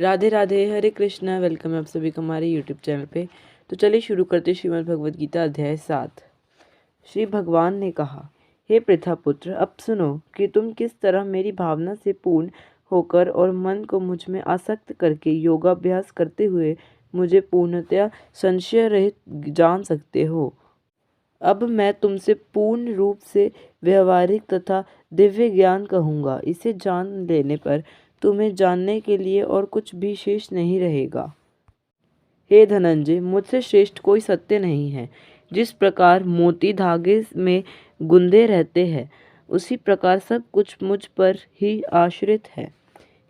राधे राधे, हरे Krishna. Welcome है आप सभी को हमारे यूट्यूब चैनल पे। तो चलिए शुरू करते श्रीमद् भगवद गीता अध्याय 7। श्री भगवान ने कहा, हे पृथापुत्र, अब सुनो कि तुम किस तरह मेरी भावना से पूर्ण होकर और मन को मुझ में आसक्त करके योगाभ्यास करते हुए मुझे पूर्णतया संशय रहित जान सकते हो। अब मैं तुमसे पूर्ण रूप से व्यवहारिक तथा दिव्य ज्ञान कहूँगा। इसे जान लेने पर तुम्हें जानने के लिए और कुछ भी शेष नहीं रहेगा। हे धनंजय, मुझसे श्रेष्ठ कोई सत्य नहीं है। जिस प्रकार मोती धागे में गुंदे रहते हैं, उसी प्रकार सब कुछ मुझ पर ही आश्रित है।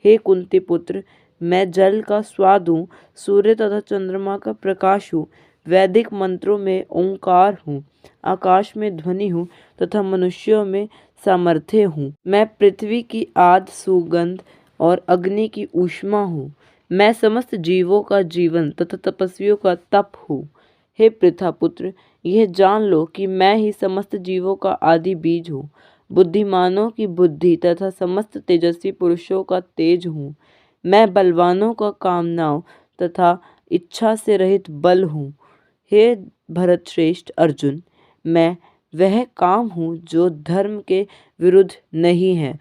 हे कुंती पुत्र, मैं जल का स्वाद हूँ, सूर्य तथा चंद्रमा का प्रकाश हूँ, वैदिक मंत्रों में ओंकार हूँ, आकाश में ध्वनि हूँ तथा मनुष्यों में सामर्थ्य हूँ। मैं पृथ्वी की आद सुगंध और अग्नि की ऊष्मा हूँ। मैं समस्त जीवों का जीवन तथा तपस्वियों का तप हूँ। हे पृथापुत्र, यह जान लो कि मैं ही समस्त जीवों का आदि बीज हूँ, बुद्धिमानों की बुद्धि तथा समस्त तेजस्वी पुरुषों का तेज हूँ। मैं बलवानों का कामनाओं तथा इच्छा से रहित बल हूँ। हे भरतश्रेष्ठ अर्जुन, मैं वह काम हूँ जो धर्म के विरुद्ध नहीं है।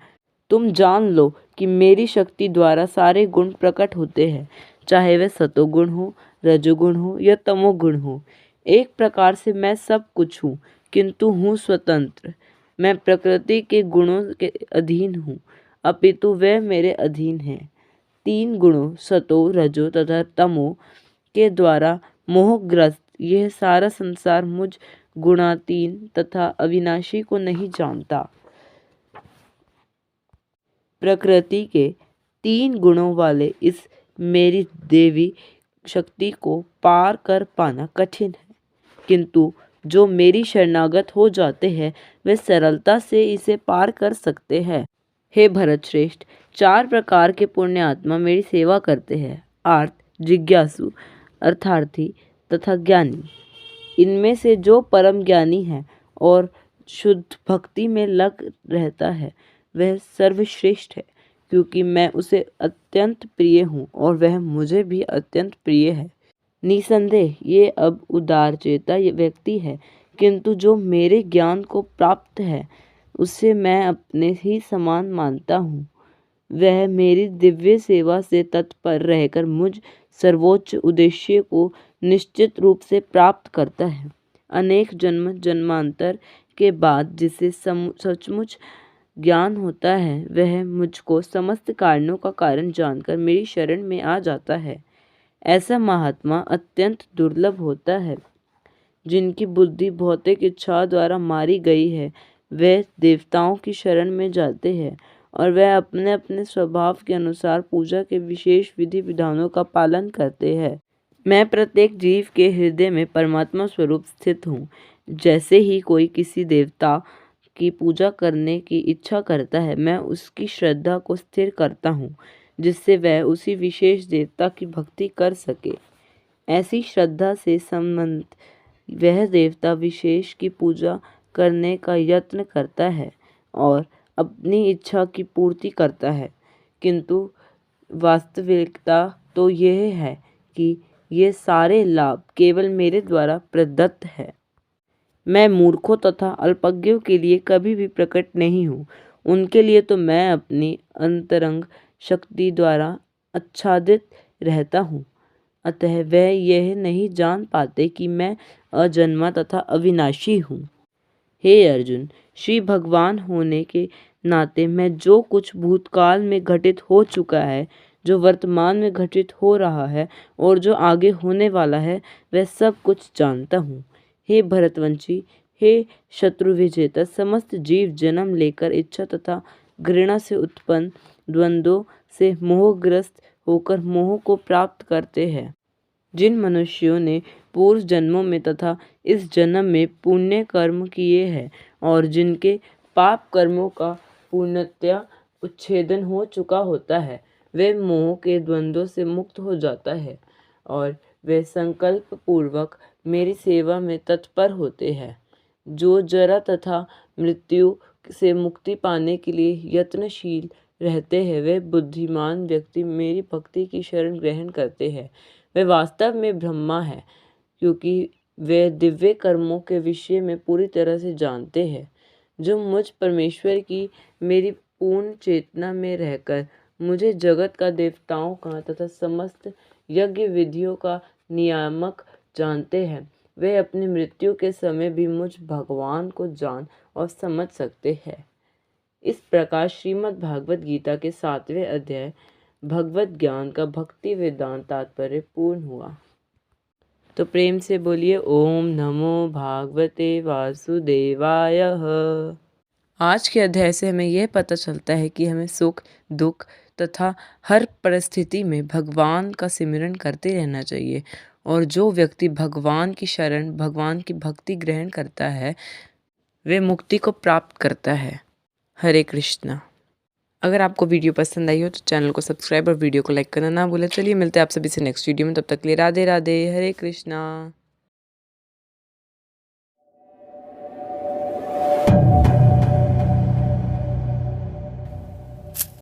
तुम जान लो कि मेरी शक्ति द्वारा सारे गुण प्रकट होते हैं, चाहे वह सतोगुण हो, रजोगुण हो या तमोगुण हो। एक प्रकार से मैं सब कुछ हूँ, किंतु हूँ स्वतंत्र। मैं प्रकृति के गुणों के अधीन हूँ, अपितु वे मेरे अधीन हैं। तीन गुणों सतो, रजो तथा तमो के द्वारा मोहग्रस्त यह सारा संसार मुझ गुणातीन तथा अविनाशी को नहीं जानता। प्रकृति के तीन गुणों वाले इस मेरी देवी शक्ति को पार कर पाना कठिन है, किंतु जो मेरी शरणागत हो जाते हैं वे सरलता से इसे पार कर सकते हैं। हे भरतश्रेष्ठ, चार प्रकार के पुण्य आत्मा मेरी सेवा करते हैं, आर्त, जिज्ञासु, अर्थार्थी तथा ज्ञानी। इनमें से जो परम ज्ञानी है और शुद्ध भक्ति में लग रहता है वह सर्वश्रेष्ठ है, क्योंकि मैं उसे अत्यंत प्रिय हूँ और वह मुझे भी अत्यंत प्रिय है। निसंदेह ये अब उदारचेता व्यक्ति है, किंतु जो मेरे ज्ञान को प्राप्त है उसे मैं अपने ही समान मानता हूँ। वह मेरी दिव्य सेवा से तत्पर रहकर मुझ सर्वोच्च उद्देश्य को निश्चित रूप से प्राप्त करता है। अनेक जन्म जन्मांतर के बाद जिसे सचमुच ज्ञान होता है वह मुझको समस्त कारणों का कारण जानकर मेरी शरण में आ जाता है। ऐसा महात्मा अत्यंत दुर्लभ होता है। जिनकी बुद्धि भौतिक इच्छा द्वारा मारी गई है वे देवताओं की शरण में जाते हैं और वह अपने अपने स्वभाव के अनुसार पूजा के विशेष विधि विधानों का पालन करते हैं। मैं प्रत्येक जीव के हृदय में परमात्मा स्वरूप स्थित हूँ। जैसे ही कोई किसी देवता की पूजा करने की इच्छा करता है, मैं उसकी श्रद्धा को स्थिर करता हूँ, जिससे वह उसी विशेष देवता की भक्ति कर सके। ऐसी श्रद्धा से संबंधित वह देवता विशेष की पूजा करने का यत्न करता है और अपनी इच्छा की पूर्ति करता है, किंतु वास्तविकता तो यह है कि ये सारे लाभ केवल मेरे द्वारा प्रदत्त है। मैं मूर्खों तथा अल्पज्ञों के लिए कभी भी प्रकट नहीं हूँ। उनके लिए तो मैं अपनी अंतरंग शक्ति द्वारा आच्छादित रहता हूँ, अतः वह यह नहीं जान पाते कि मैं अजन्मा तथा अविनाशी हूँ। हे अर्जुन, श्री भगवान होने के नाते मैं जो कुछ भूतकाल में घटित हो चुका है, जो वर्तमान में घटित हो रहा है और जो आगे होने वाला है वह सब कुछ जानता हूँ। हे भरतवंशी, हे शत्रु विजेता, समस्त जीव जन्म लेकर इच्छा तथा घृणा से उत्पन्न द्वंद्वों से मोहग्रस्त होकर मोह को प्राप्त करते हैं। जिन मनुष्यों ने पूर्व जन्मों में तथा इस जन्म में पुण्य कर्म किए हैं और जिनके पाप कर्मों का पूर्णतया उच्छेदन हो चुका होता है, वे मोह के द्वंद्वों से मुक्त हो जाता है और वे संकल्प पूर्वक मेरी सेवा में तत्पर होते हैं। जो जरा तथा मृत्यु से मुक्ति पाने के लिए यत्नशील रहते हैं वे बुद्धिमान व्यक्ति मेरी भक्ति की शरण ग्रहण करते हैं। वे वास्तव में ब्रह्मा है, क्योंकि वे दिव्य कर्मों के विषय में पूरी तरह से जानते हैं। जो मुझ परमेश्वर की मेरी पूर्ण चेतना में रहकर मुझे जगत का, देवताओं का तथा समस्त यज्ञ विधियों का नियामक जानते हैं, वे अपनी मृत्यु के समय भी मुझ भगवान को जान और समझ सकते हैं। इस प्रकार श्रीमद् भागवत गीता के 7वें अध्याय भगवत ज्ञान का भक्ति वेदांत तात्पर्य पूर्ण हुआ। तो प्रेम से बोलिए ओम नमो भागवते वासुदेवाय। आज के अध्याय से हमें यह पता चलता है कि हमें सुख दुख तथा हर परिस्थिति में भगवान का सिमरन करते रहना चाहिए, और जो व्यक्ति भगवान की शरण, भगवान की भक्ति ग्रहण करता है, वे मुक्ति को प्राप्त करता है। हरे कृष्णा। अगर आपको वीडियो पसंद आई हो तो चैनल को सब्सक्राइब और वीडियो को लाइक करना ना भूलें। चलिए मिलते हैं आप सभी से नेक्स्ट वीडियो में, तब तक के लिए राधे राधे, हरे कृष्णा।